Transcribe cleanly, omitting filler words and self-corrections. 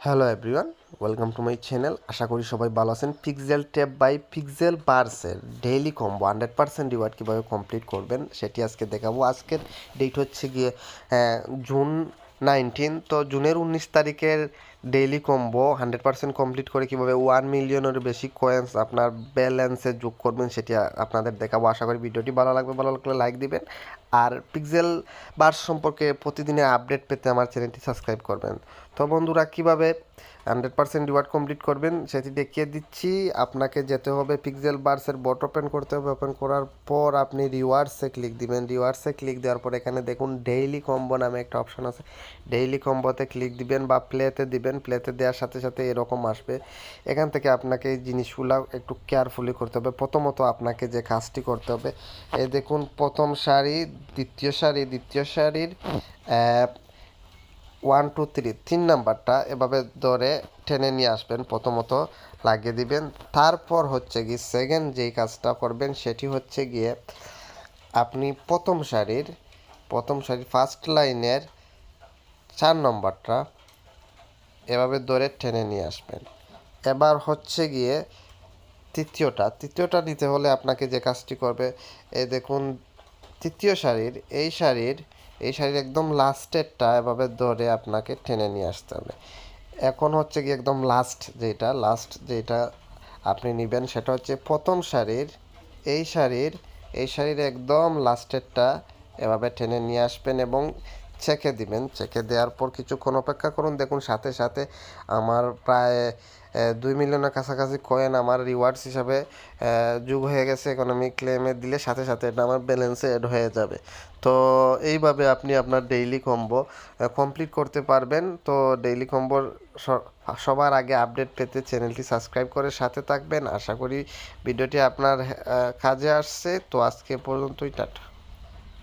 Hello everyone, welcome to my channel. আশা করি সবাই ভালো আছেন। পিক্সেল ট্যাব বাই পিক্সেল বার্সের ডেইলি কম্বো 100% রিওয়ার্ড কীভাবে কমপ্লিট করবেন সেটি আজকে দেখাবো। আজকের ডেট হচ্ছে গিয়ে জুন 19। তো জুনের 19 তারিখের ডেইলি কম্বো 100% কমপ্লিট করে কীভাবে 1 মিলিয়নের বেশি কয়েন্স আপনার ব্যালেন্সে যোগ করবেন সেটি আপনাদের দেখাবো। আশা করি ভিডিওটি ভালো লাগবে, ভালো লাগলে লাইক দিবেন। আর পিক্সেল বার্স সম্পর্কে প্রতিদিনের আপডেট পেতে আমার চ্যানেলটি সাবস্ক্রাইব করবেন। তো বন্ধুরা, কীভাবে 100% রিওয়ার্ড কমপ্লিট করবেন সেটি দেখিয়ে দিচ্ছি। আপনাকে যেতে হবে পিক্সেল বার্সের বট ওপেন করতে হবে। ওপেন করার পর আপনি রিওয়ার্ডসে ক্লিক দিবেন। রিওয়ার্ডসে ক্লিক দেওয়ার পর এখানে দেখুন ডেইলি কম্বো নামে একটা অপশন আছে। ডেইলি কম্বোতে ক্লিক দিবেন বা প্লেতে দিবেন। প্লেতে দেওয়ার সাথে সাথে এরকম আসবে। এখান থেকে আপনাকে এই জিনিসগুলো একটু কেয়ারফুলি করতে হবে। প্রথমত আপনাকে যে কাজটি করতে হবে, এই দেখুন প্রথম সারি, দ্বিতীয় সারির 1 2 3 3 নাম্বারটা এভাবে ধরে টেনে নিয়ে আসবেন, প্রথমত লাগিয়ে দিবেন। তারপর হচ্ছে গিয়ে সেকেন্ড যেই কাজটা করবেন সেটি হচ্ছে গিয়ে আপনি প্রথম সারির ফার্স্ট লাইনের 4 নম্বরটা এভাবে ধরে টেনে নিয়ে আসবেন। এবার হচ্ছে গিয়ে তৃতীয়টা নিতে হলে আপনাকে যে কাজটি করবে, এই দেখুন তৃতীয় সারির এই শাড়ির একদম লাস্টেরটা এভাবে ধরে আপনাকে টেনে নিয়ে আসতে হবে। এখন হচ্ছে কি একদম লাস্ট যেটা আপনি নেবেন সেটা হচ্ছে প্রথম শাড়ির একদম লাস্টেরটা এভাবে টেনে নিয়ে আসবেন এবং চেকে দিবেন। চেকে দেওয়ার পর কিছুক্ষণ অপেক্ষা করুন। দেখুন সাথে সাথে আমার প্রায় 2 মিলিয়নের কাছাকাছি কয়েন আমার রিওয়ার্ডস হিসাবে যোগ হয়ে গেছে। এখন আমি ক্লেমে দিলে সাথে সাথে এটা আমার ব্যালেন্সে অ্যাড হয়ে যাবে। তো এইভাবে আপনি আপনার ডেইলি কম্বো কমপ্লিট করতে পারবেন। তো ডেইলি কম্বোর সবার আগে আপডেট পেতে চ্যানেলটি সাবস্ক্রাইব করে সাথে থাকবেন। আশা করি ভিডিওটি আপনার কাজে আসছে। তো আজকে পর্যন্তই, টাটা।